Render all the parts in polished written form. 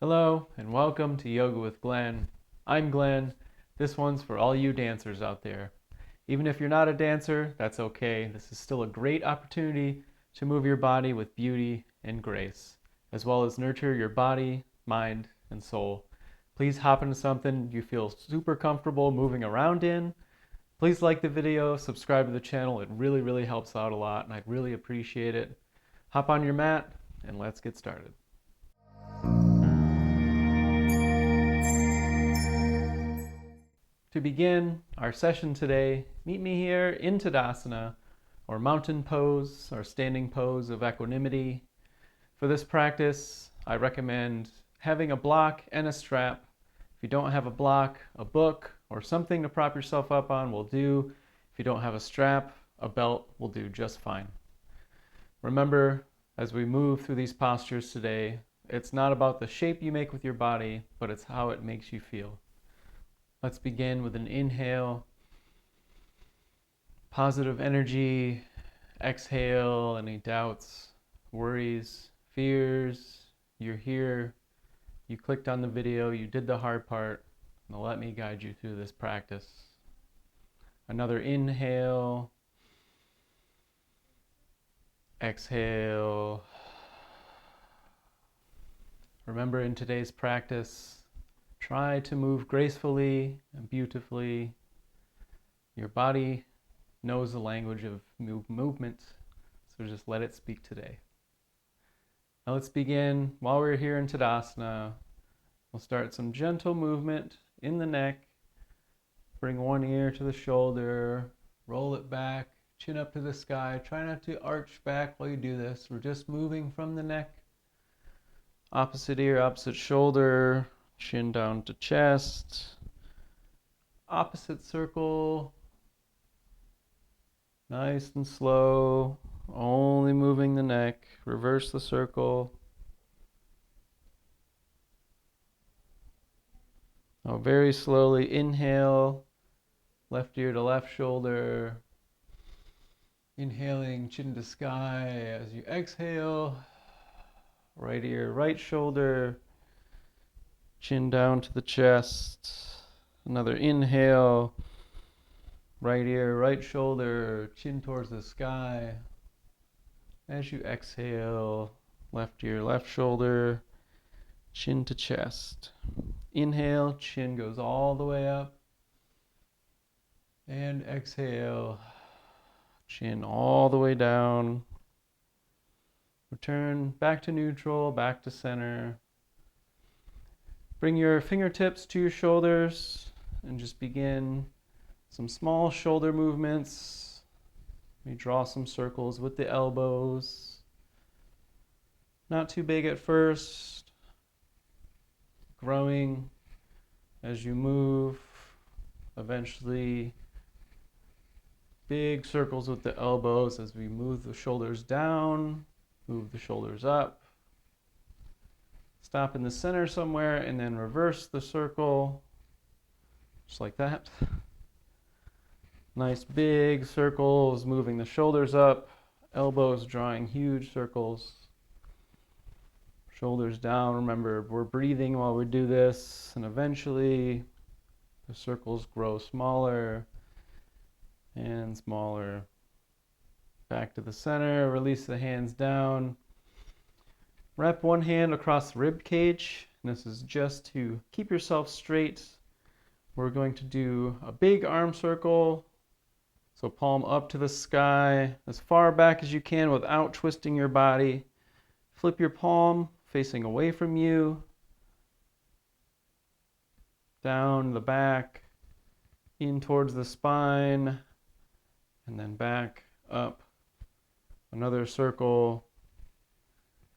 Hello and welcome to Yoga with Glenn. I'm Glenn. This one's for all you dancers out there. Even if you're not a dancer, that's okay. This is still a great opportunity to move your body with beauty and grace, as well as nurture your body, mind, and soul. Please hop into something you feel super comfortable moving around in. Please like the video, subscribe to the channel. It really helps out a lot and I'd really appreciate it. Hop on your mat and let's get started. To begin our session today, meet me here in Tadasana, or mountain pose, or standing pose of equanimity. For this practice, I recommend having a block and a strap. If you don't have a block, a book or something to prop yourself up on will do. If you don't have a strap, a belt will do just fine. Remember, as we move through these postures today, it's not about the shape you make with your body, but it's how it makes you feel. Let's begin with an inhale, positive energy. Exhale any doubts, worries, fears. You're here, you clicked on the video, you did the hard part. Now let me guide you through this practice. Another inhale, exhale. Remember, in today's practice, try to move gracefully and beautifully. Your body knows the language of movement, so just let it speak today. Now let's begin. While we're here in Tadasana, we'll start some gentle movement in the neck. Bring one ear to the shoulder, roll it back, chin up to the sky. Try not to arch back while you do this. We're just moving from the neck. Opposite ear, opposite shoulder, chin down to chest. Opposite circle. Nice and slow, only moving the neck. Reverse the circle. Now very slowly inhale, left ear to left shoulder. Inhaling, chin to sky. As you exhale, right ear, right shoulder. Chin down to the chest. Another inhale. Right ear, right shoulder, chin towards the sky. As you exhale, left ear, left shoulder, chin to chest. Inhale, chin goes all the way up. And exhale, chin all the way down. Return back to neutral, back to center. Bring your fingertips to your shoulders and just begin some small shoulder movements. We draw some circles with the elbows. Not too big at first. Growing as you move. Eventually, big circles with the elbows as we move the shoulders down, move the shoulders up. Stop in the center somewhere and then reverse the circle, just like that. Nice big circles, moving the shoulders up, elbows drawing huge circles. Shoulders down. Remember, we're breathing while we do this, and eventually the circles grow smaller and smaller. Back to the center, release the hands down. Wrap one hand across the rib cage, and this is just to keep yourself straight. We're going to do a big arm circle. So palm up to the sky, as far back as you can without twisting your body. Flip your palm facing away from you. Down the back, in towards the spine, and then back up. Another circle,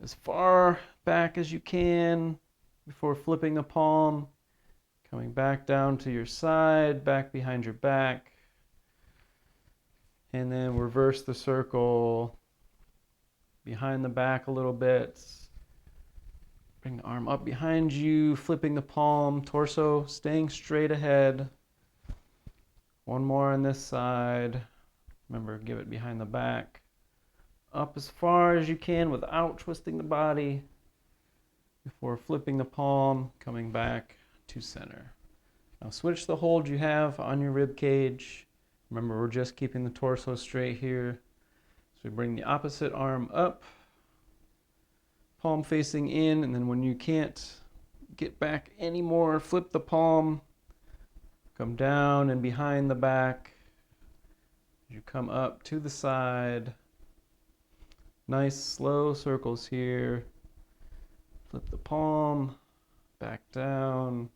as far back as you can before flipping the palm. Coming back down to your side, back behind your back. And then reverse the circle behind the back a little bit. Bring the arm up behind you, flipping the palm, torso staying straight ahead. One more on this side. Remember, give it behind the back. Up as far as you can without twisting the body. before flipping the palm, coming back to center. Now switch the hold you have on your rib cage. Remember, we're just keeping the torso straight here. So we bring the opposite arm up, palm facing in, and then when you can't get back anymore, flip the palm, come down and behind the back. You come up to the side. Nice slow circles here. Flip the palm, back down.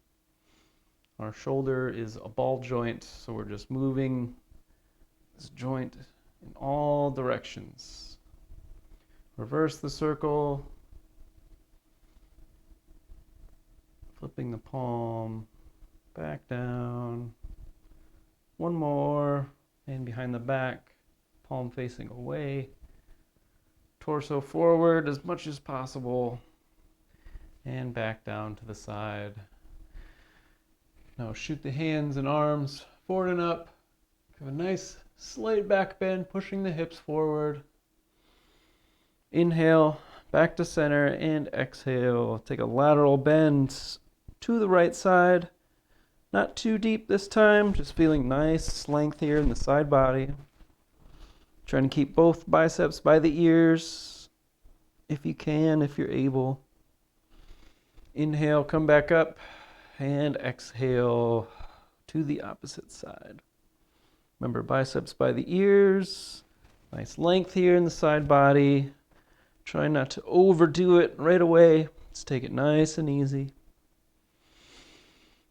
Our shoulder is a ball joint, so we're just moving this joint in all directions. Reverse the circle. Flipping the palm, back down. One more, and behind the back, palm facing away. Torso forward as much as possible, and back down to the side. Now shoot the hands and arms forward and up. Have a nice slight back bend, pushing the hips forward. Inhale, back to center, and exhale. Take a lateral bend to the right side. Not too deep this time, just feeling nice length here in the side body. Trying to keep both biceps by the ears, if you can, if you're able. Inhale, come back up, and exhale to the opposite side. Remember, biceps by the ears. Nice length here in the side body. Try not to overdo it right away. Let's take it nice and easy.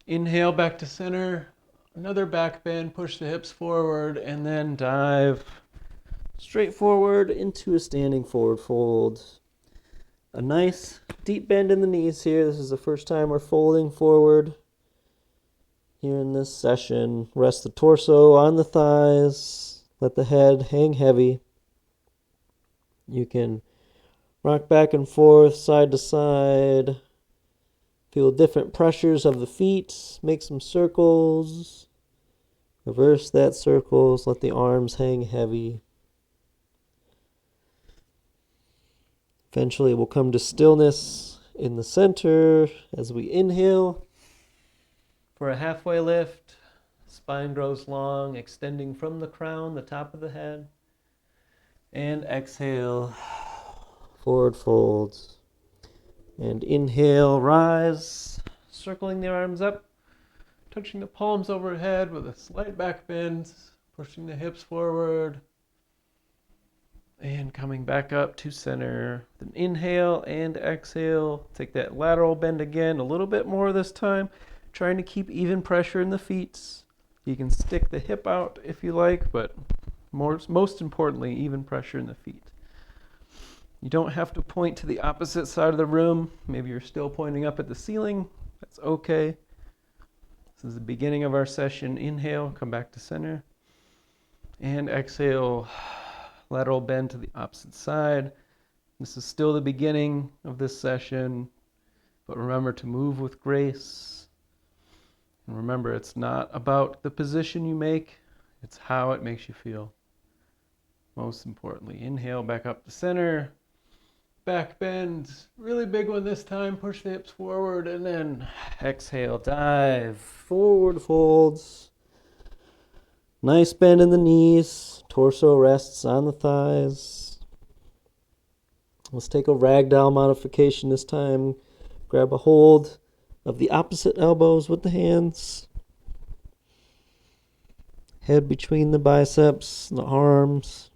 Inhale, back to center. Another back bend, push the hips forward, and then dive straight forward into a standing forward fold. A nice deep bend in the knees here. This is the first time we're folding forward here in this session. Rest the torso on the thighs. Let the head hang heavy. You can rock back and forth, side to side. Feel different pressures of the feet. Make some circles. Reverse that circles. Let the arms hang heavy. Eventually we'll come to stillness in the center as we inhale for a halfway lift. Spine grows long, extending from the crown, the top of the head. And exhale, forward folds. And inhale, rise, circling the arms up, touching the palms overhead with a slight back bend, pushing the hips forward. And coming back up to center. Then inhale and exhale. Take that lateral bend again, a little bit more this time. Trying to keep even pressure in the feet. You can stick the hip out if you like, but most importantly, even pressure in the feet. You don't have to point to the opposite side of the room. Maybe you're still pointing up at the ceiling. That's okay. This is the beginning of our session. Inhale, come back to center. And exhale. Lateral bend to the opposite side. This is still the beginning of this session, but remember to move with grace. And remember, it's not about the position you make, it's how it makes you feel. Most importantly, inhale back up to center. Back bend, really big one this time. Push the hips forward, and then exhale, dive, forward folds. Nice bend in the knees. Torso rests on the thighs. Let's take a ragdoll modification this time. Grab a hold of the opposite elbows with the hands. Head between the biceps, the arms.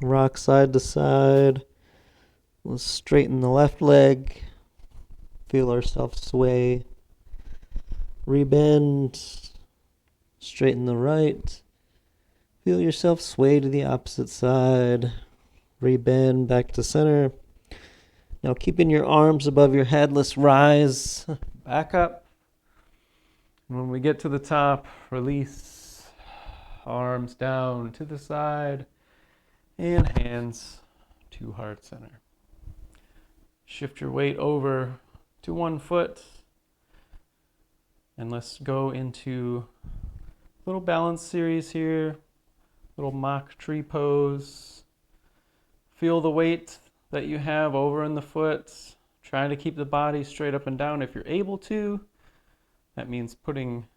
Rock side to side. Let's straighten the left leg. Feel ourselves sway. Rebend. Straighten the right. Feel yourself sway to the opposite side. Rebend back to center. Now keeping your arms above your head, let's rise back up. And when we get to the top, release. Arms down to the side. And hands to heart center. Shift your weight over to one foot. And let's go into little balance series here, little mock tree pose. Feel the weight that you have over in the foot. Try to keep the body straight up and down if you're able to. That means putting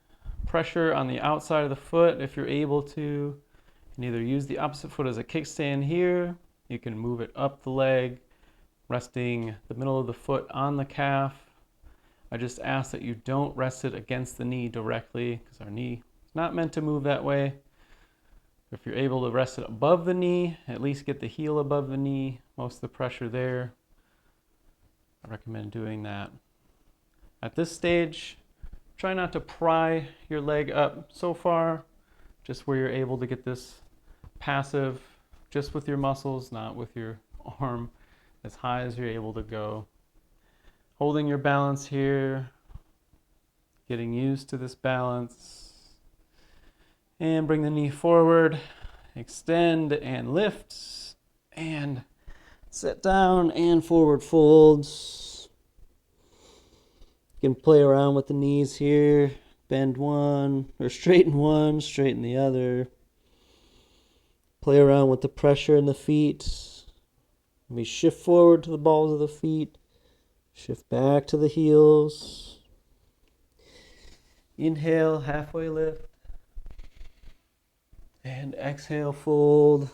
pressure on the outside of the foot if you're able to. You can either use the opposite foot as a kickstand here. You can move it up the leg, resting the middle of the foot on the calf. I just ask that you don't rest it against the knee directly because our knee is not meant to move that way. If you're able to rest it above the knee, at least get the heel above the knee, most of the pressure there. I recommend doing that. At this stage, try not to pry your leg up so far, just where you're able to get this passive, just with your muscles, not with your arm, as high as you're able to go. Holding your balance here, getting used to this balance. And bring the knee forward, extend and lift, and set down and forward folds. You can play around with the knees here, bend one, or straighten one, straighten the other. Play around with the pressure in the feet. Maybe shift forward to the balls of the feet, shift back to the heels. Inhale, halfway lift. And exhale, fold.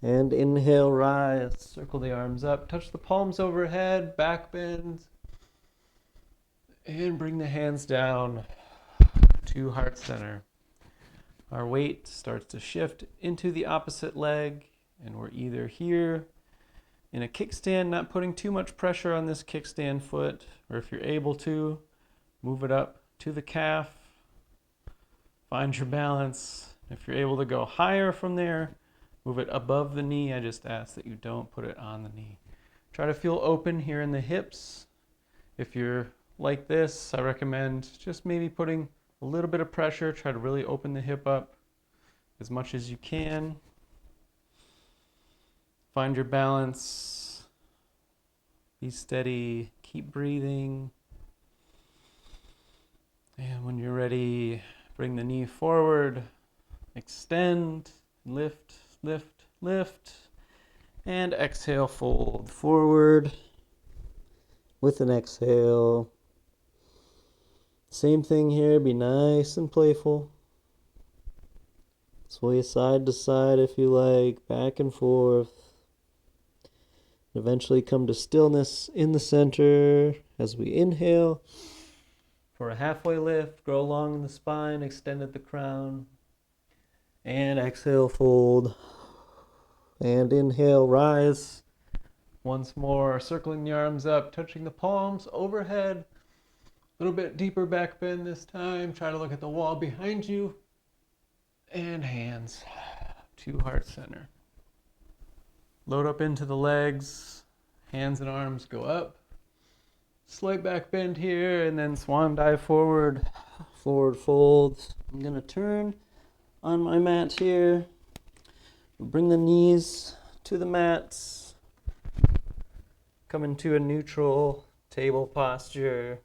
And inhale, rise. Circle the arms up. Touch the palms overhead, back bend. And bring the hands down to heart center. Our weight starts to shift into the opposite leg. And we're either here in a kickstand, not putting too much pressure on this kickstand foot. Or if you're able to, move it up to the calf. Find your balance. If you're able to go higher from there, move it above the knee. I just ask that you don't put it on the knee. Try to feel open here in the hips. If you're like this, I recommend just maybe putting a little bit of pressure. Try to really open the hip up as much as you can. Find your balance. Be steady. Keep breathing. And when you're ready, bring the knee forward. Extend, lift, lift, lift, and exhale, fold forward with an exhale. Same thing here, be nice and playful. Sway side to side if you like, back and forth. Eventually come to stillness in the center as we inhale for a halfway lift, grow long in the spine, extend at the crown. And exhale, fold. And inhale, rise. Once more, circling the arms up, touching the palms overhead. A little bit deeper back bend this time. Try to look at the wall behind you. And hands to heart center. Load up into the legs. Hands and arms go up. Slight back bend here, and then swan dive forward. Forward fold. I'm going to turn on my mat here. Bring the knees to the mats. Come into a neutral table posture.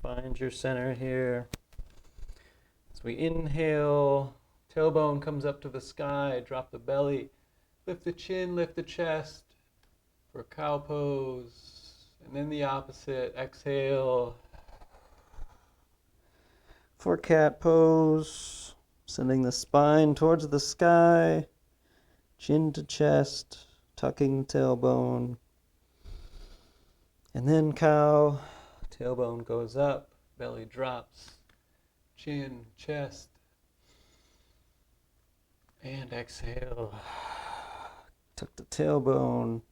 Find your center here. As we inhale, tailbone comes up to the sky. Drop the belly. Lift the chin, lift the chest for cow pose. And then the opposite. Exhale for cat pose. Sending the spine towards the sky, chin to chest, tucking tailbone. And then cow, tailbone goes up, belly drops, chin, chest. And exhale. Tuck the tailbone,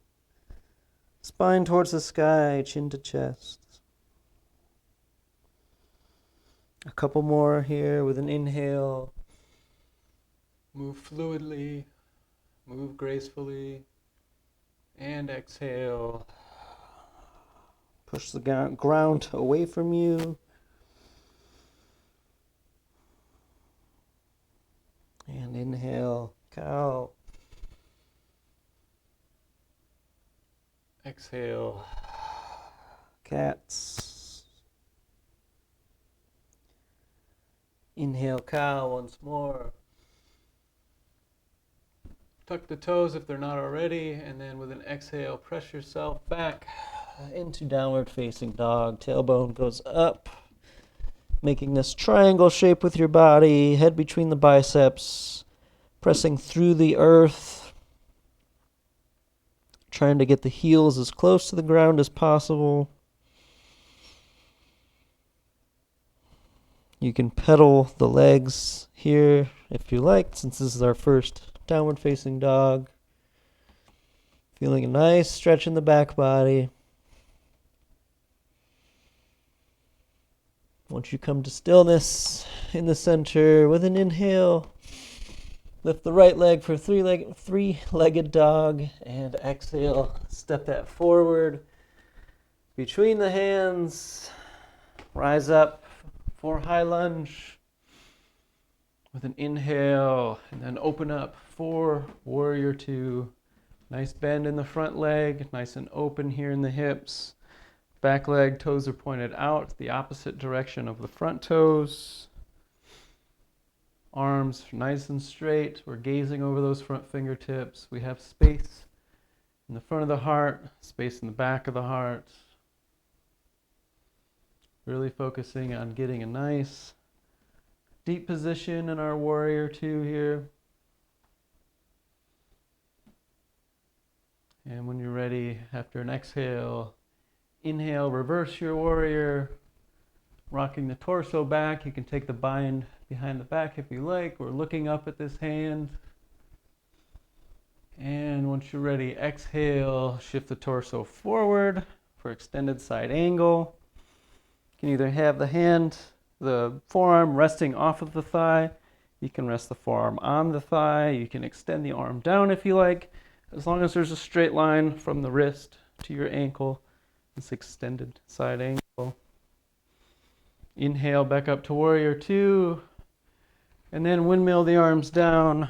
spine towards the sky, chin to chest. A couple more here with an inhale. Move fluidly, move gracefully, and exhale. Push the ground away from you. And inhale, cow. Exhale, cats. Inhale, cow once more. Tuck the toes if they're not already, and then with an exhale, press yourself back into downward facing dog. Tailbone goes up, making this triangle shape with your body, head between the biceps, pressing through the earth, trying to get the heels as close to the ground as possible. You can pedal the legs here if you like, since this is our first downward facing dog. Feeling a nice stretch in the back body. Once you come to stillness in the center with an inhale, lift the right leg for three-legged dog, and exhale, step that forward between the hands, rise up for high lunge with an inhale, and then open up for warrior two. Nice bend in the front leg, nice and open here in the hips. Back leg, toes are pointed out, the opposite direction of the front toes. Arms nice and straight. We're gazing over those front fingertips. We have space in the front of the heart, space in the back of the heart. Really focusing on getting a nice deep position in our warrior two here. And when you're ready, after an exhale, inhale, reverse your warrior, rocking the torso back. You can take the bind behind the back if you like. We're looking up at this hand. And once you're ready, exhale, shift the torso forward for extended side angle. You can either have the forearm resting off of the thigh. You can rest the forearm on the thigh. You can extend the arm down if you like, as long as there's a straight line from the wrist to your ankle. This extended side angle. Inhale back up to warrior two, and then windmill the arms down,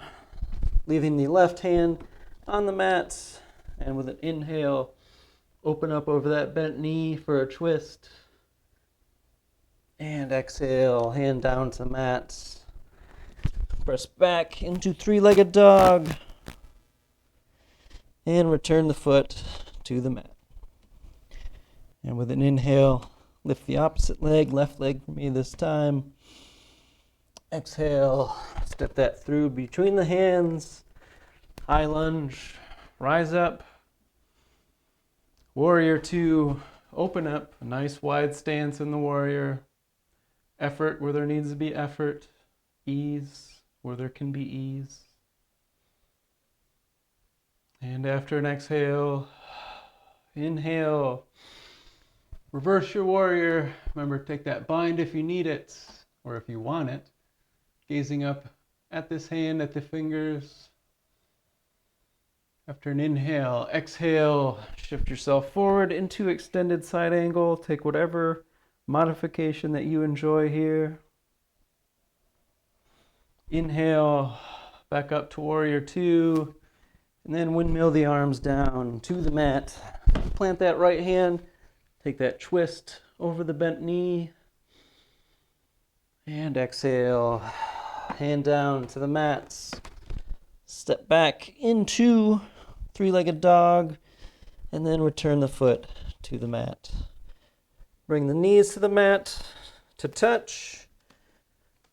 leaving the left hand on the mat, and with an inhale, open up over that bent knee for a twist. And exhale, hand down to the mat. Press back into three-legged dog. And return the foot to the mat. And with an inhale, lift the opposite leg, left leg for me this time. Exhale, step that through between the hands. High lunge, rise up. Warrior two, open up. A nice wide stance in the warrior. Effort where there needs to be effort. Ease where there can be ease. And after an exhale, inhale, reverse your warrior. Remember, take that bind if you need it, or if you want it. Gazing up at this hand, at the fingers. After an inhale, exhale, shift yourself forward into extended side angle. Take whatever modification that you enjoy here. Inhale, back up to warrior two, and then windmill the arms down to the mat. Plant that right hand, take that twist over the bent knee, and exhale, hand down to the mats. Step back into three-legged dog, and then return the foot to the mat. Bring the knees to the mat to touch.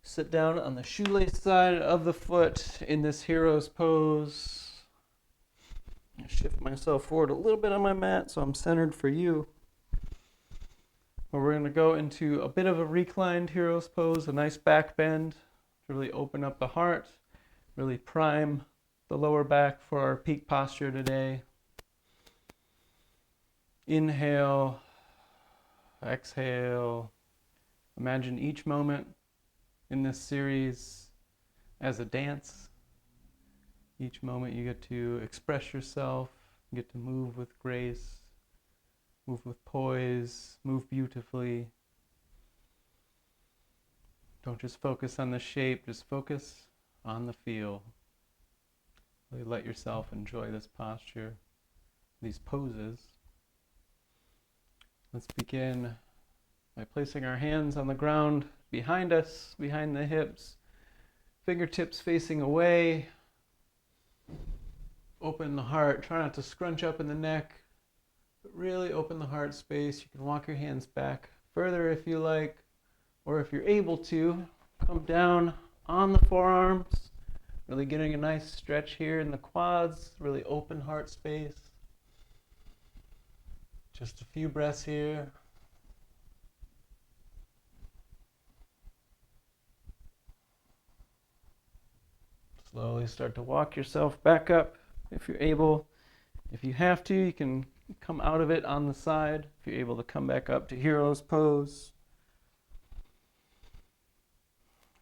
Sit down on the shoelace side of the foot in this hero's pose. Shift myself forward a little bit on my mat so I'm centered for you. But we're going to go into a bit of a reclined hero's pose, a nice back bend to really open up the heart, really prime the lower back for our peak posture today. Inhale, exhale. Imagine each moment in this series as a dance. Each moment you get to express yourself, you get to move with grace, move with poise, move beautifully. Don't just focus on the shape, just focus on the feel. Really let yourself enjoy this posture, these poses. Let's begin by placing our hands on the ground behind us, behind the hips, fingertips facing away. Open the heart, try not to scrunch up in the neck, but really open the heart space. You can walk your hands back further if you like, or if you're able to, come down on the forearms, really getting a nice stretch here in the quads, really open heart space. Just a few breaths here. Slowly start to walk yourself back up if you're able. If you have to, you can come out of it on the side if you're able to come back up to hero's pose.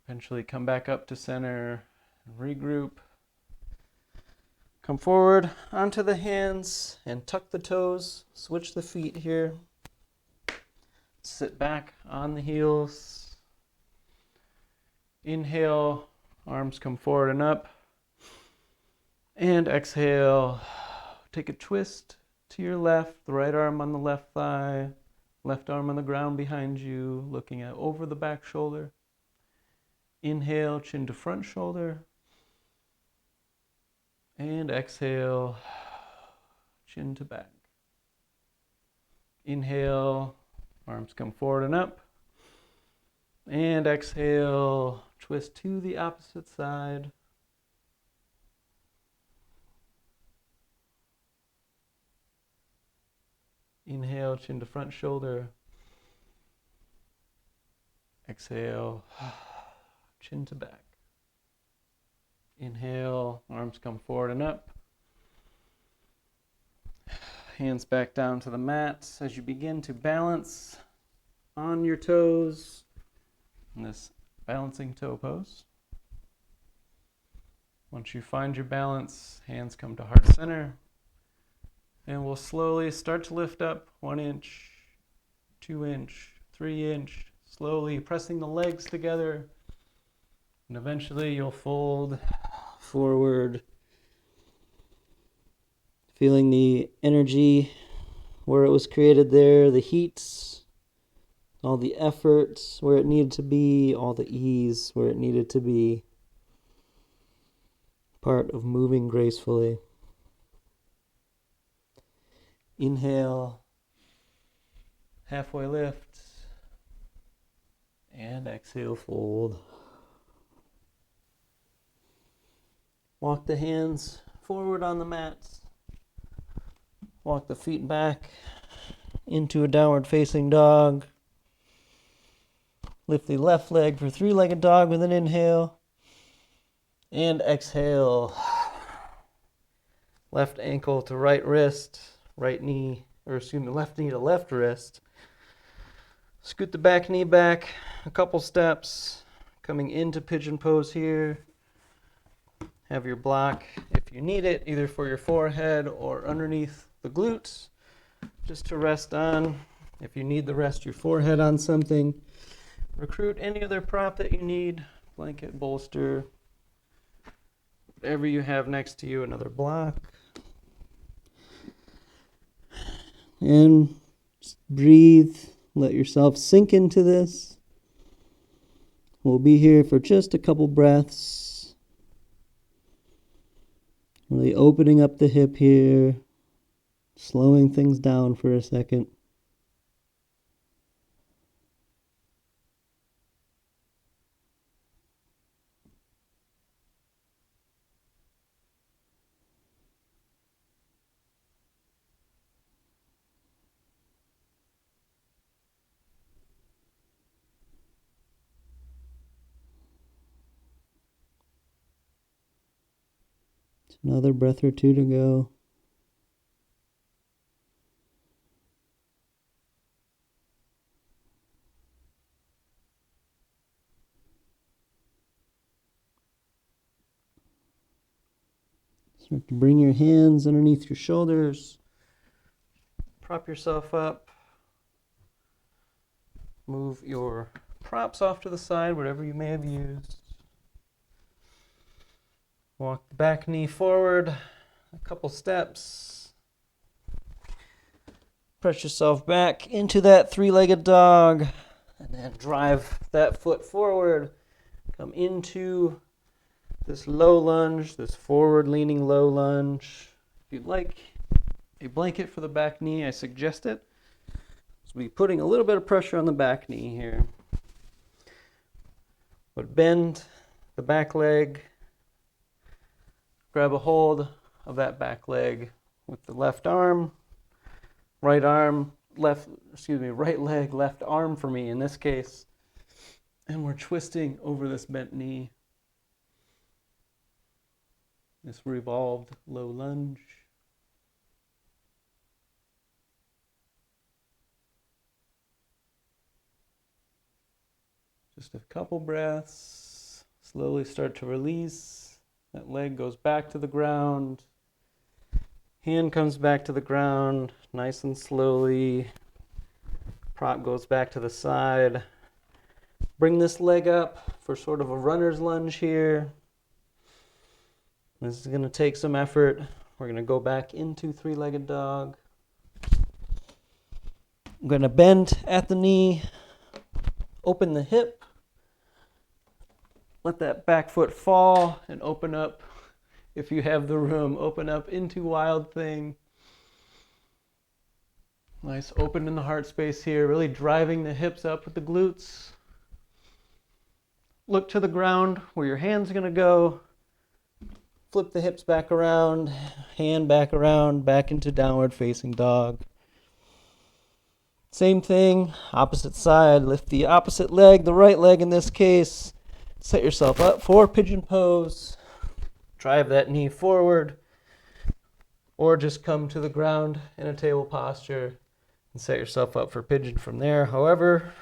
Eventually come back up to center, regroup. Come forward onto the hands and tuck the toes. Switch the feet here. Sit back on the heels. Inhale, arms come forward and up. And exhale, take a twist to your left, the right arm on the left thigh, left arm on the ground behind you, looking at over the back shoulder. Inhale, chin to front shoulder. And exhale, chin to back. Inhale, arms come forward and up. And exhale, twist to the opposite side. Inhale, chin to front shoulder. Exhale, chin to back. Inhale, arms come forward and up. Hands back down to the mat as you begin to balance on your toes in this balancing toe pose. Once you find your balance, hands come to heart center. And we'll slowly start to lift up 1 inch, 2 inch, 3 inch, slowly pressing the legs together. And eventually you'll fold forward, feeling the energy where it was created there, the heat, all the effort where it needed to be, all the ease where it needed to be. Part of moving gracefully. Inhale, halfway lift, and exhale, fold. Walk the hands forward on the mat. Walk the feet back into a downward facing dog. Lift the left leg for three-legged dog with an inhale. And exhale. Left ankle to right wrist. Left knee to left wrist. Scoot the back knee back a couple steps. Coming into pigeon pose here. Have your block, if you need it, either for your forehead or underneath the glutes, just to rest on. If you need to rest your forehead on something, recruit any other prop that you need, blanket, bolster, whatever you have next to you, another block. And just breathe, let yourself sink into this. We'll be here for just a couple breaths. Really opening up the hip here, slowing things down for a second. Another breath or two to go. Start to bring your hands underneath your shoulders. Prop yourself up. Move your props off to the side, whatever you may have used. Walk the back knee forward a couple steps. Press yourself back into that three-legged dog. And then drive that foot forward. Come into this low lunge, this forward-leaning low lunge. If you'd like, a blanket for the back knee, I suggest it. So we'll be putting a little bit of pressure on the back knee here. But bend the back leg, grab a hold of that back leg with the left arm, right leg, left arm for me in this case. And we're twisting over this bent knee. This revolved low lunge. Just a couple breaths. Slowly start to release. That leg goes back to the ground. Hand comes back to the ground, nice and slowly. Prop goes back to the side. Bring this leg up for sort of a runner's lunge here. This is going to take some effort. We're going to go back into three-legged dog. I'm going to bend at the knee, open the hip, let that back foot fall, and open up, if you have the room, open up into Wild Thing. Nice open in the heart space here, really driving the hips up with the glutes. Look to the ground where your hand's going to go. Flip the hips back around, hand back around, back into downward facing dog. Same thing, opposite side. Lift the opposite leg, the right leg in this case. Set yourself up for pigeon pose. Drive that knee forward. Or just come to the ground in a table posture and set yourself up for pigeon from there. However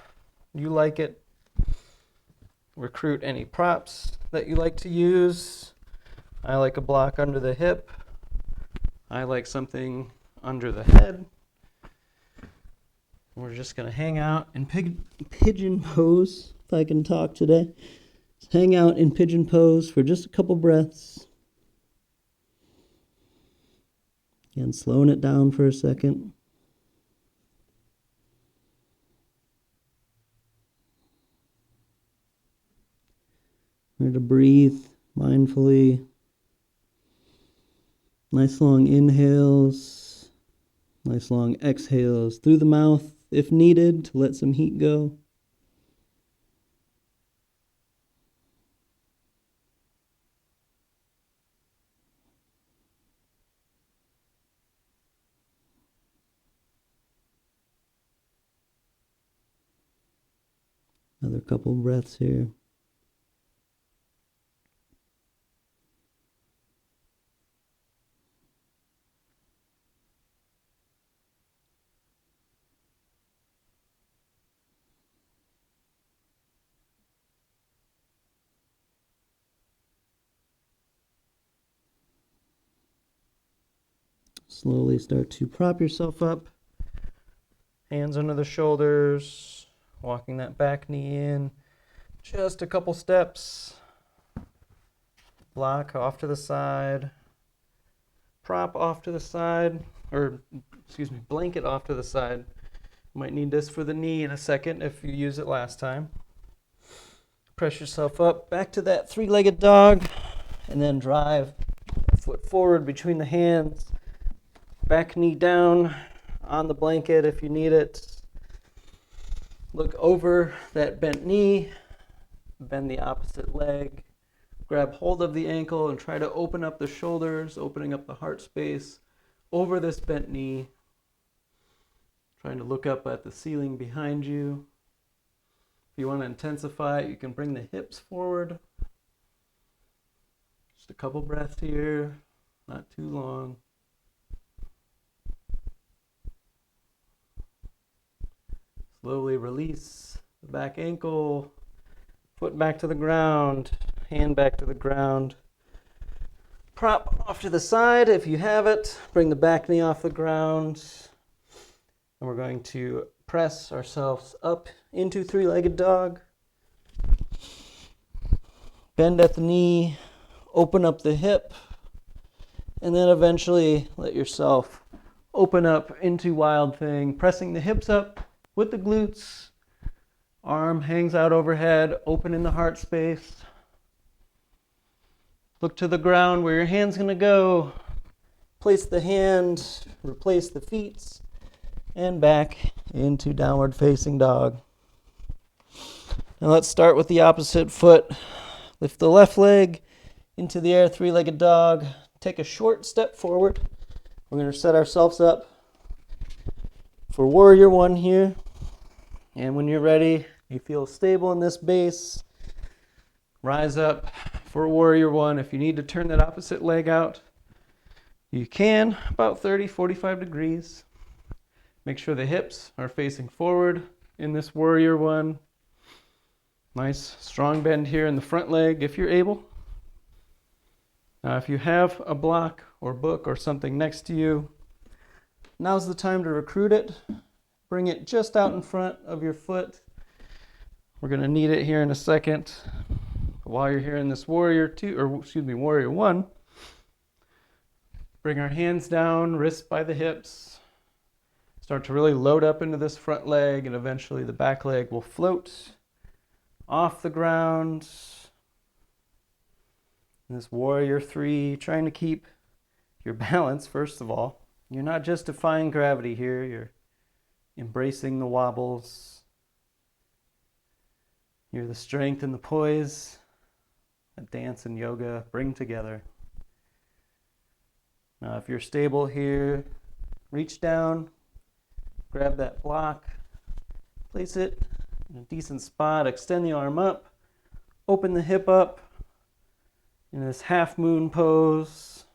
you like it. Recruit any props that you like to use. I like a block under the hip. I like something under the head. We're just going to hang out in pigeon pose, if I can talk today. Just hang out in pigeon pose for just a couple breaths. And slowing it down for a second. Learn to breathe mindfully. Nice long inhales, nice long exhales through the mouth if needed to let some heat go. Another couple breaths here. Slowly start to prop yourself up. Hands under the shoulders, walking that back knee in. Just a couple steps. Block off to the side. Prop off to the side, blanket off to the side. Might need this for the knee in a second if you use it last time. Press yourself up, back to that three-legged dog, and then drive foot forward between the hands. Back knee down on the blanket if you need it. Look over that bent knee. Bend the opposite leg. Grab hold of the ankle and try to open up the shoulders, opening up the heart space over this bent knee. Trying to look up at the ceiling behind you. If you want to intensify it, you can bring the hips forward. Just a couple breaths here, not too long. Slowly release the back ankle, foot back to the ground, hand back to the ground. Prop off to the side if you have it. Bring the back knee off the ground. And we're going to press ourselves up into three-legged dog. Bend at the knee, open up the hip, and then eventually let yourself open up into Wild Thing, pressing the hips up with the glutes. Arm hangs out overhead, open in the heart space. Look to the ground where your hand's going to go. Place the hand, replace the feet, and back into downward facing dog. Now let's start with the opposite foot. Lift the left leg into the air, three-legged dog. Take a short step forward. We're going to set ourselves up for warrior one here. And when you're ready, you feel stable in this base, rise up for warrior one. If you need to turn that opposite leg out, you can, about 30, 45 degrees. Make sure the hips are facing forward in this warrior one. Nice strong bend here in the front leg if you're able. Now if you have a block or book or something next to you, now's the time to recruit it. Bring it just out in front of your foot. We're going to need it here in a second. While you're here in this warrior one, bring our hands down, wrists by the hips. Start to really load up into this front leg, and eventually the back leg will float off the ground. In this warrior three, trying to keep your balance, first of all. You're not just defying gravity here, you're embracing the wobbles. You're the strength and the poise that dance and yoga bring together. Now if you're stable here, reach down, grab that block, place it in a decent spot, extend the arm up, open the hip up in this half moon pose.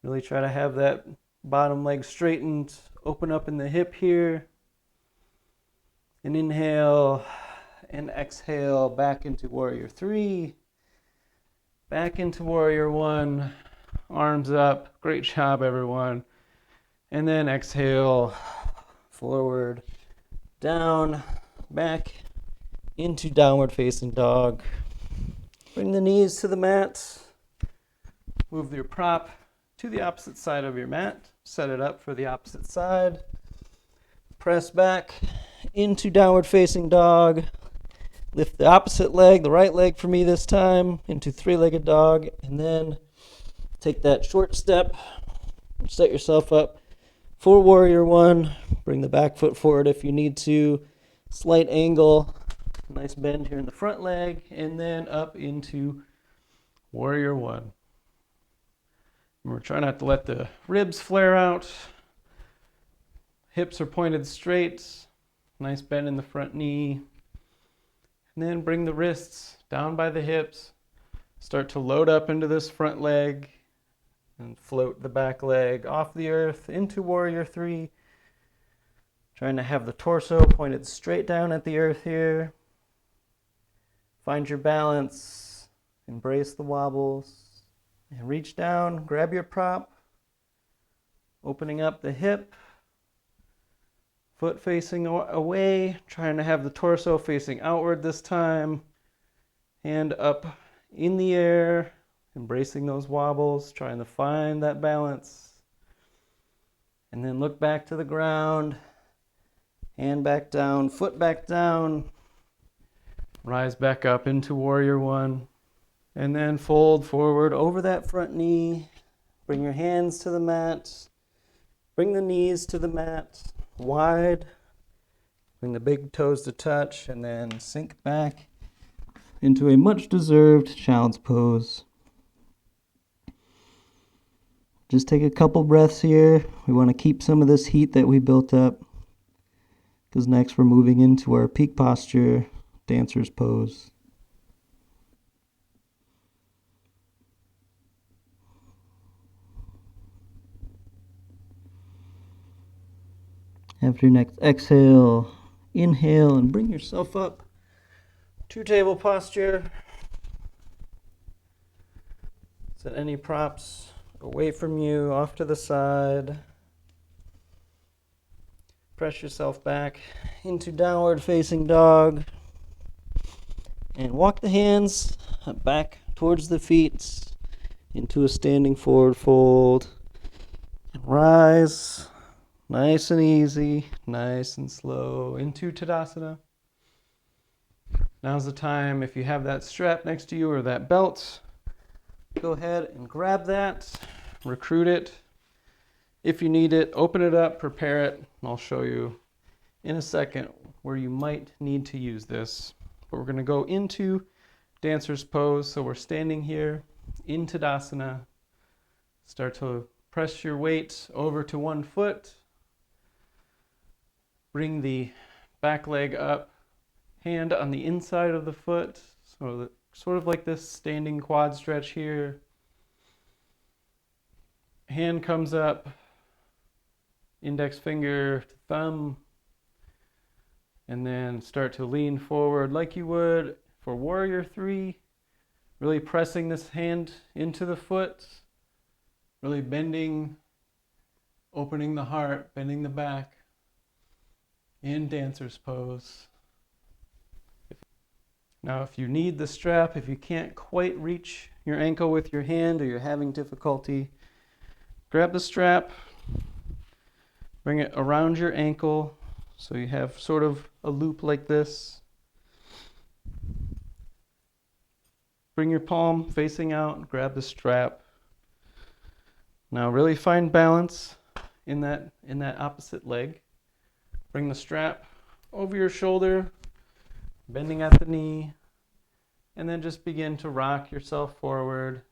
Really try to have that bottom leg straightened, open up in the hip here. And inhale and exhale back into warrior three, back into warrior one, arms up. Great job, everyone. And then exhale, forward, down, back into downward facing dog. Bring the knees to the mat. Move your prop to the opposite side of your mat. Set it up for the opposite side. Press back into downward facing dog. Lift the opposite leg, the right leg for me this time, into three-legged dog. And then take that short step. Set yourself up for warrior one. Bring the back foot forward if you need to. Slight angle. Nice bend here in the front leg. And then up into warrior one. Remember, try not to let the ribs flare out. Hips are pointed straight. Nice bend in the front knee. And then bring the wrists down by the hips. Start to load up into this front leg and float the back leg off the earth into warrior three. Trying to have the torso pointed straight down at the earth here. Find your balance. Embrace the wobbles. And reach down, grab your prop. Opening up the hip. Foot facing away, trying to have the torso facing outward this time. Hand up in the air, embracing those wobbles, trying to find that balance. And then look back to the ground, hand back down, foot back down. Rise back up into warrior one. And then fold forward over that front knee. Bring your hands to the mat. Bring the knees to the mat. Wide, bring the big toes to touch, and then sink back into a much deserved child's pose. Just take a couple breaths here. We want to keep some of this heat that we built up, because next we're moving into our peak posture, dancer's pose. After your next exhale, inhale and bring yourself up to table posture. Set any props away from you, off to the side. Press yourself back into downward facing dog. And walk the hands back towards the feet into a standing forward fold. And rise. Nice and easy, nice and slow, into Tadasana. Now's the time, if you have that strap next to you or that belt, go ahead and grab that, recruit it. If you need it, open it up, prepare it, and I'll show you in a second where you might need to use this. But we're going to go into dancer's pose. So we're standing here in Tadasana. Start to press your weight over to one foot. Bring the back leg up, hand on the inside of the foot, so that, sort of like this standing quad stretch here. Hand comes up, index finger to thumb, and then start to lean forward like you would for warrior three, really pressing this hand into the foot, really bending, opening the heart, bending the back in dancer's pose. Now, if you need the strap, if you can't quite reach your ankle with your hand or you're having difficulty, grab the strap, bring it around your ankle so you have sort of a loop like this. Bring your palm facing out, grab the strap. Now really find balance in that opposite leg. Bring the strap over your shoulder, bending at the knee, and then just begin to rock yourself forward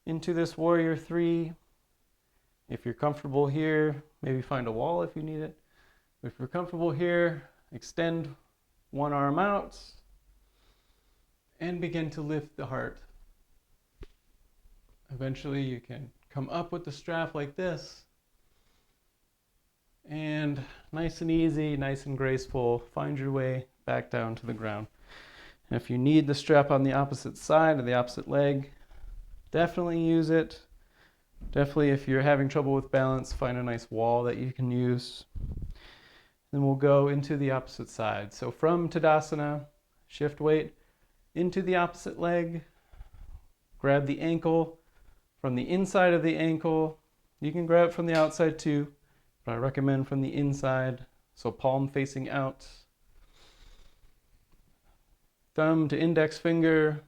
into this warrior three. If you're comfortable here, maybe find a wall if you need it. If you're comfortable here, extend one arm out and begin to lift the heart. Eventually you can come up with the strap like this, and nice and easy, nice and graceful, find your way back down to the ground. And if you need the strap on the opposite side or the opposite leg, definitely use it. Definitely, if you're having trouble with balance, find a nice wall that you can use. Then we'll go into the opposite side. So from Tadasana, shift weight into the opposite leg, grab the ankle from the inside of the ankle. You can grab it from the outside too, but I recommend from the inside, so palm facing out. Thumb to index finger,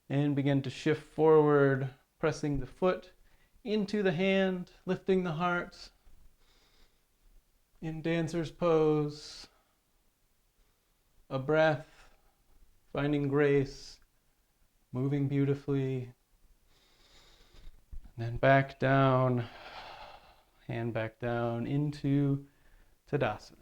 and begin to shift forward, pressing the foot into the hand, lifting the heart in dancer's pose. A breath, finding grace, moving beautifully. And then back down, hand back down into Tadasana.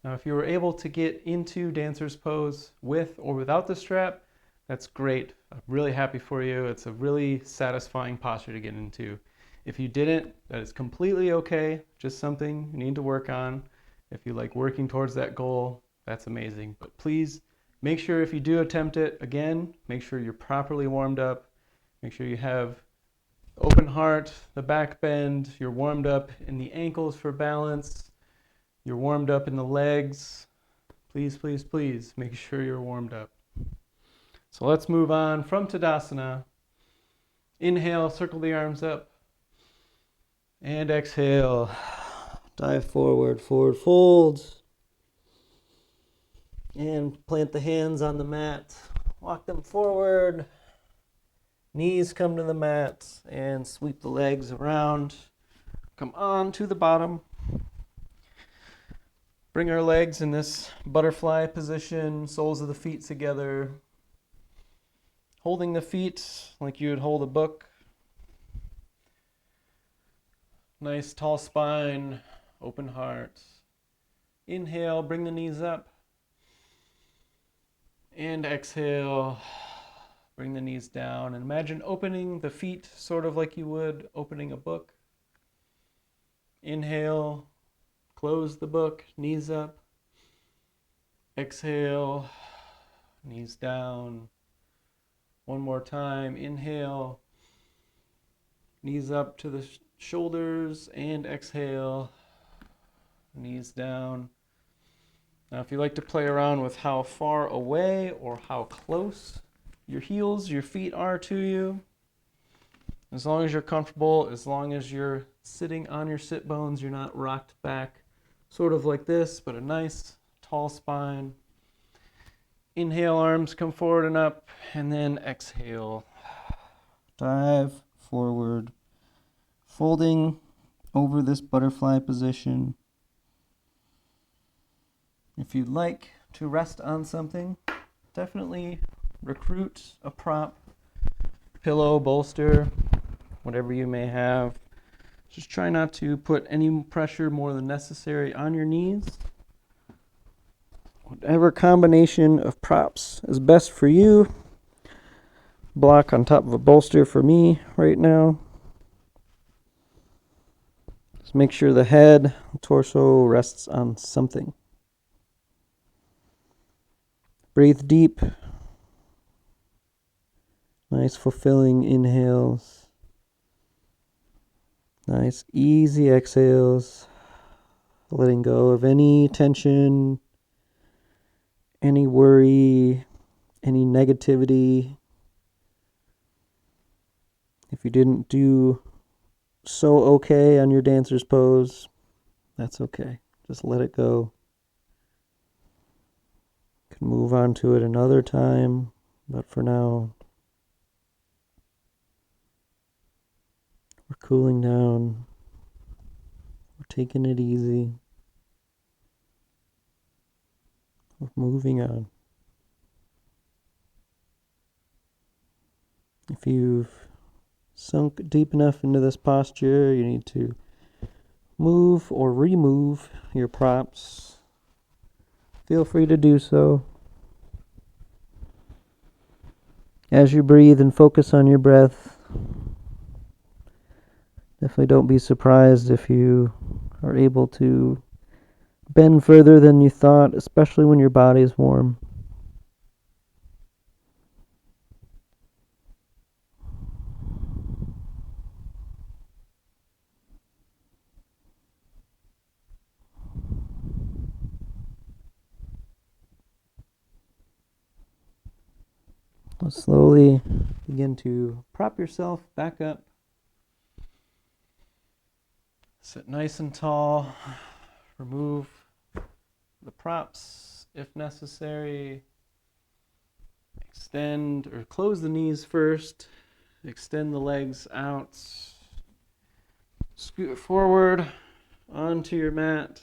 Now, if you were able to get into dancer's pose with or without the strap, that's great. I'm really happy for you. It's a really satisfying posture to get into. If you didn't, that is completely okay. Just something you need to work on. If you like working towards that goal, that's amazing. But please make sure if you do attempt it again, make sure you're properly warmed up. Make sure you have open heart, the back bend, you're warmed up in the ankles for balance, you're warmed up in the legs. Please, please, please make sure you're warmed up. So let's move on from Tadasana. Inhale, circle the arms up. And exhale, dive forward, forward fold. And plant the hands on the mat. Walk them forward. Knees come to the mat and sweep the legs around. Come on to the bottom. Bring our legs in this butterfly position, soles of the feet together. Holding the feet like you would hold a book. Nice tall spine, open heart. Inhale, bring the knees up. And exhale, bring the knees down. And imagine opening the feet sort of like you would opening a book. Inhale, close the book, knees up. Exhale, knees down. One more time, inhale, knees up to the shoulders, and exhale, knees down. Now, if you like to play around with how far away or how close your heels, your feet are to you, as long as you're comfortable, as long as you're sitting on your sit bones, you're not rocked back, sort of like this, but a nice tall spine. Inhale, arms come forward and up, and then exhale. Dive forward, folding over this butterfly position. If you'd like to rest on something, definitely recruit a prop, pillow, bolster, whatever you may have. Just try not to put any pressure more than necessary on your knees. Whatever combination of props is best for you. Block on top of a bolster for me right now. Just make sure the head, torso rests on something. Breathe deep. Nice fulfilling inhales. Nice easy exhales. Letting go of any tension, any worry, any negativity. If you didn't do so okay on your dancer's pose, that's okay. Just let it go. You can move on to it another time, but for now, we're cooling down. We're taking it easy. We're moving on. If you've sunk deep enough into this posture, you need to move or remove your props. Feel free to do so. As you breathe and focus on your breath, definitely don't be surprised if you are able to bend further than you thought, especially when your body is warm. Slowly begin to prop yourself back up. Sit nice and tall. Remove the props if necessary. Extend or close the knees first. Extend the legs out. Scoot forward onto your mat.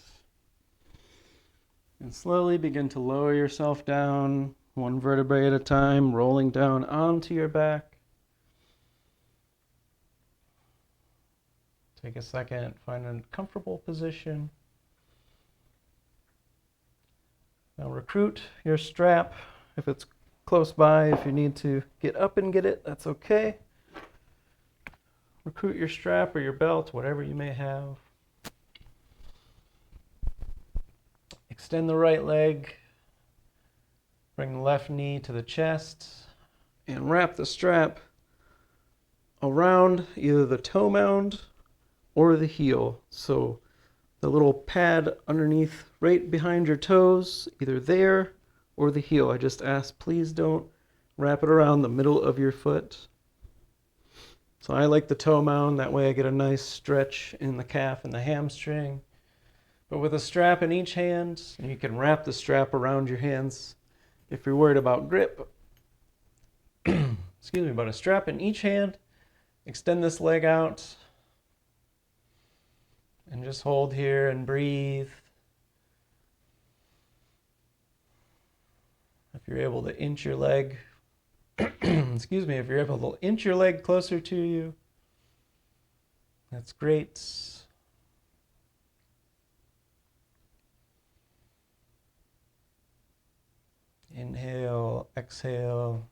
And slowly begin to lower yourself down, one vertebrae at a time, rolling down onto your back. Take a second, find a comfortable position. Now recruit your strap if it's close by. If you need to get up and get it, that's okay. Recruit your strap or your belt, whatever you may have. Extend the right leg. Bring the left knee to the chest and wrap the strap around either the toe mound or the heel. So the little pad underneath right behind your toes, either there or the heel. I just ask, please don't wrap it around the middle of your foot. So I like the toe mound, that way I get a nice stretch in the calf and the hamstring. But with a strap in each hand, and you can wrap the strap around your hands if you're worried about grip. Excuse me, but a strap in each hand. Extend this leg out. And just hold here and breathe. If you're able to inch your leg, excuse me, if you're able to inch your leg closer to you, that's great. Inhale, exhale.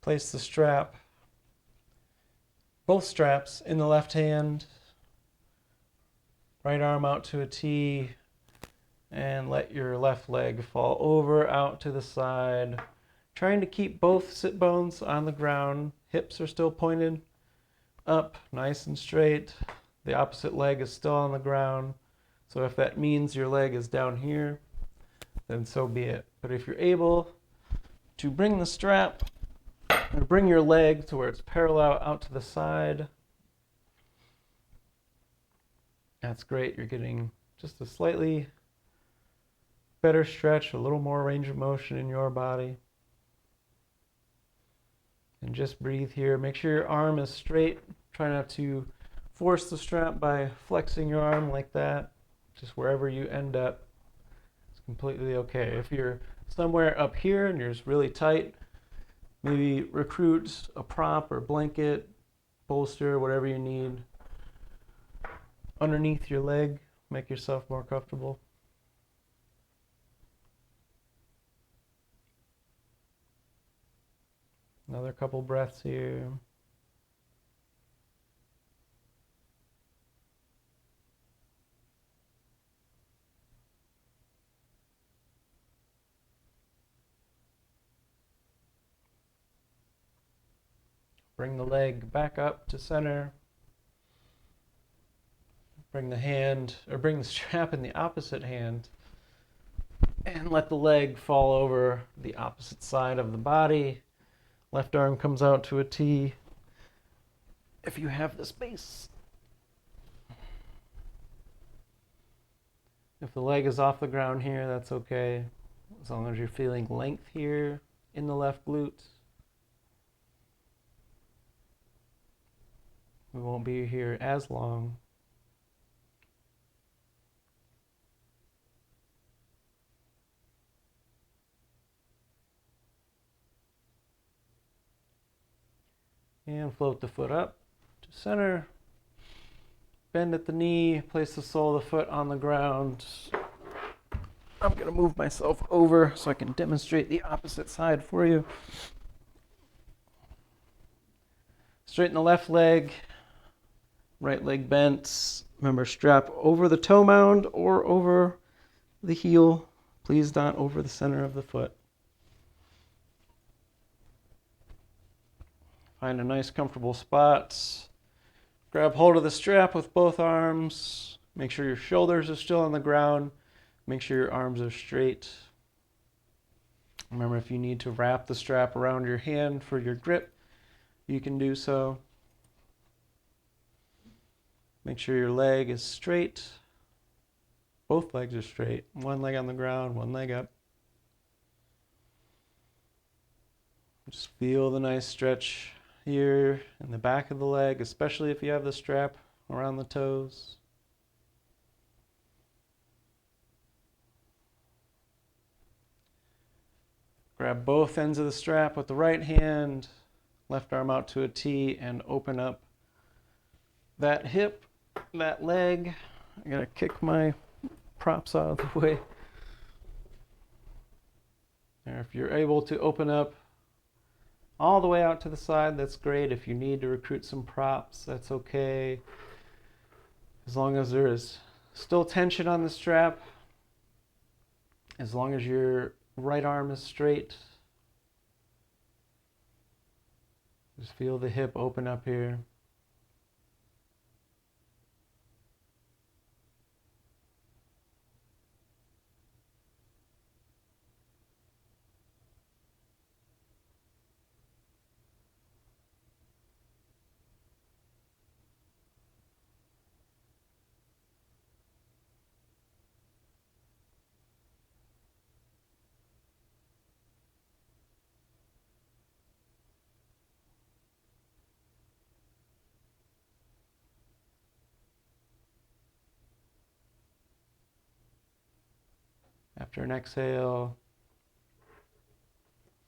Place the strap, both straps in the left hand. Right arm out to a T, and let your left leg fall over out to the side. Trying to keep both sit bones on the ground. Hips are still pointed up, nice and straight. The opposite leg is still on the ground. So if that means your leg is down here, then so be it. But if you're able to bring the strap or bring your leg to where it's parallel out to the side, that's great. You're getting just a slightly better stretch, a little more range of motion in your body. And just breathe here. Make sure your arm is straight. Try not to force the strap by flexing your arm like that. Just wherever you end up, it's completely okay. If you're somewhere up here and you're just really tight, maybe recruit a prop or blanket, bolster, whatever you need underneath your leg. Make yourself more comfortable. Another couple breaths here. Bring the leg back up to center. Bring the strap in the opposite hand, and let the leg fall over the opposite side of the body. Left arm comes out to a T if you have the space. If the leg is off the ground here, that's okay, as long as you're feeling length here in the left glute. We won't be here as long. And float the foot up to center. Bend at the knee, place the sole of the foot on the ground. I'm going to move myself over so I can demonstrate the opposite side for you. Straighten the left leg, right leg bent. Remember, strap over the toe mound or over the heel. Please not over the center of the foot. Find a nice comfortable spot. Grab hold of the strap with both arms. Make sure your shoulders are still on the ground. Make sure your arms are straight. Remember, if you need to wrap the strap around your hand for your grip, you can do so. Make sure your leg is straight. Both legs are straight. One leg on the ground, one leg up. Just feel the nice stretch here in the back of the leg, especially if you have the strap around the toes. Grab both ends of the strap with the right hand, left arm out to a T, and open up that hip, that leg. I gotta kick my props out of the way. There, if you're able to open up all the way out to the side, that's great. If you need to recruit some props, that's okay. As long as there is still tension on the strap, as long as your right arm is straight, just feel the hip open up here. After an exhale,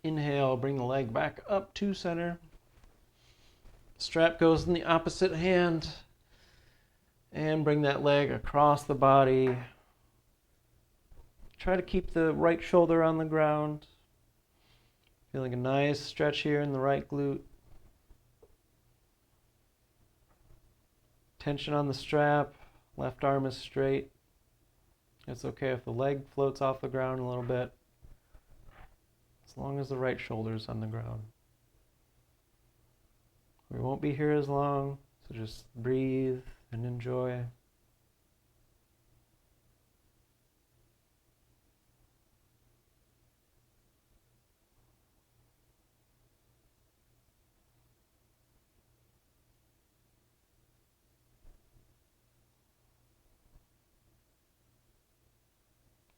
inhale, bring the leg back up to center. Strap goes in the opposite hand, and bring that leg across the body. Try to keep the right shoulder on the ground. Feeling a nice stretch here in the right glute. Tension on the strap, left arm is straight. It's okay if the leg floats off the ground a little bit, as long as the right shoulder's on the ground. We won't be here as long, so just breathe and enjoy.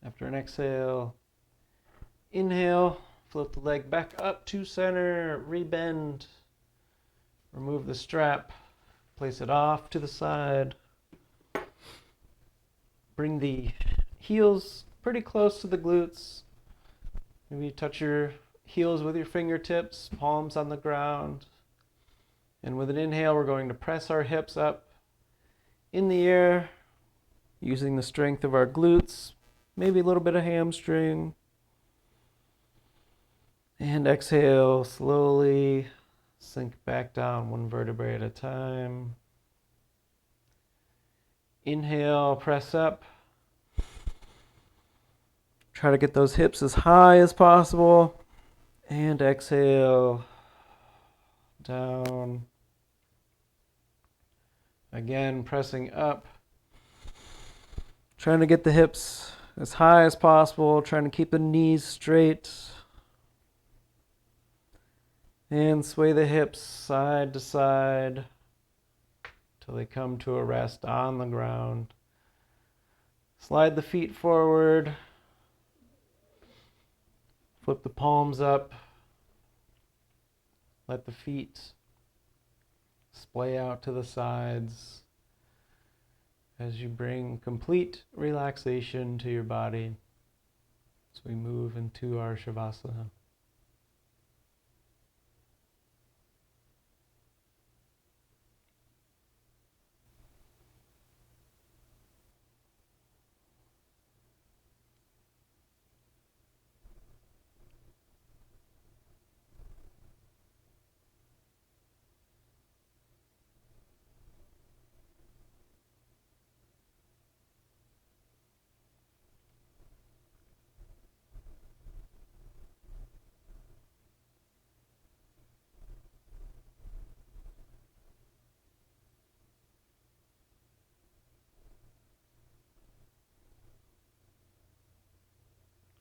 After an exhale, inhale, float the leg back up to center, rebend, remove the strap, Place it off to the side. Bring the heels pretty close to the glutes. Maybe touch your heels with your fingertips, palms on the ground. And with an inhale, we're going to press our hips up in the air, using the strength of our glutes, maybe a little bit of hamstring. And exhale, slowly sink back down one vertebrae at a time. Inhale, press up. Try to get those hips as high as possible. And exhale, down. Again, pressing up. Trying to get the hips as high as possible. Trying to keep the knees straight. And sway the hips side to side till they come to a rest on the ground. Slide the feet forward. Flip the palms up. Let the feet splay out to the sides as you bring complete relaxation to your body as we move into our Shavasana.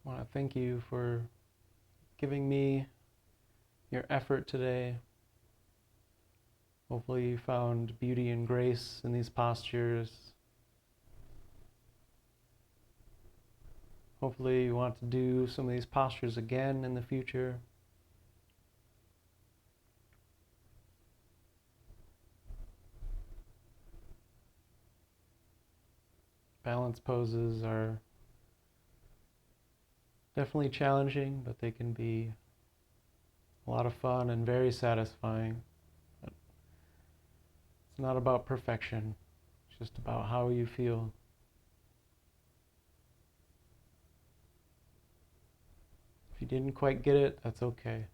I want to thank you for giving me your effort today. Hopefully you found beauty and grace in these postures. Hopefully you want to do some of these postures again in the future. Balance poses are definitely challenging, but they can be a lot of fun and very satisfying. But it's not about perfection. It's just about how you feel. If you didn't quite get it, that's okay.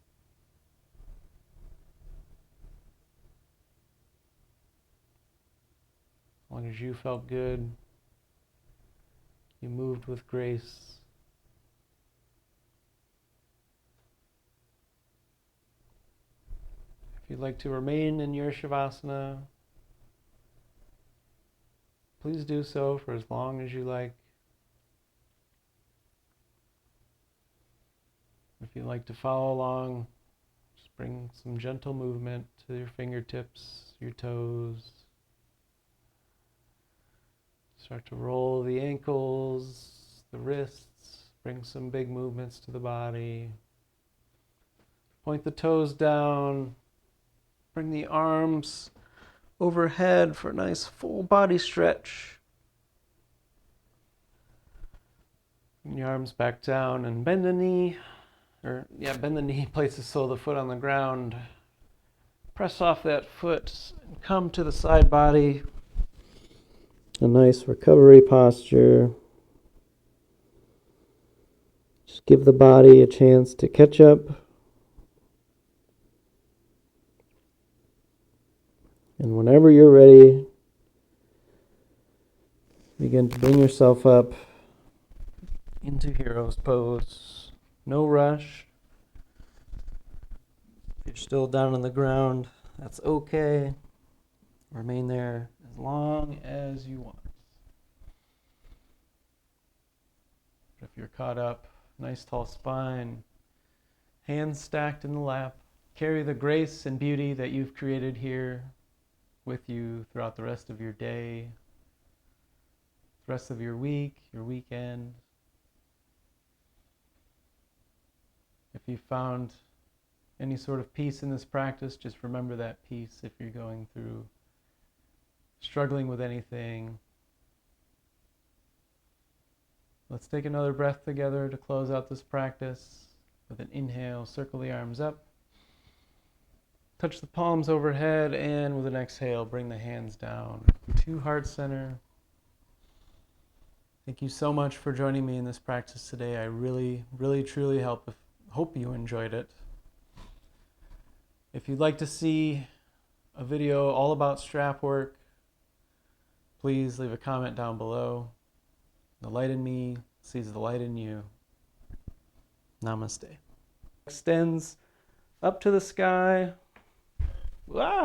As long as you felt good, you moved with grace. If you'd like to remain in your Shavasana, please do so for as long as you like. If you'd like to follow along, just bring some gentle movement to your fingertips, your toes. Start to roll the ankles, the wrists, bring some big movements to the body. Point the toes down. Bring the arms overhead for a nice full body stretch. Bring the arms back down and bend the knee. Bend the knee, place the sole of the foot on the ground. Press off that foot and come to the side body. A nice recovery posture. Just give the body a chance to catch up. And whenever you're ready, begin to bring yourself up into hero's pose. No rush. If you're still down on the ground, that's okay. Remain there as long as you want. But if you're caught up, nice tall spine, hands stacked in the lap, carry the grace and beauty that you've created here with you throughout the rest of your day, the rest of your week, your weekend. If you found any sort of peace in this practice, just remember that peace if you're going through struggling with anything, let's take another breath together to close out this practice. With an inhale, circle the arms up, touch the palms overhead, and with an exhale, bring the hands down to heart center. Thank you so much for joining me in this practice today. I really, truly hope you enjoyed it. If you'd like to see a video all about strap work, please leave a comment down below. The light in me sees the light in you. Namaste. Extends up to the sky. Ah!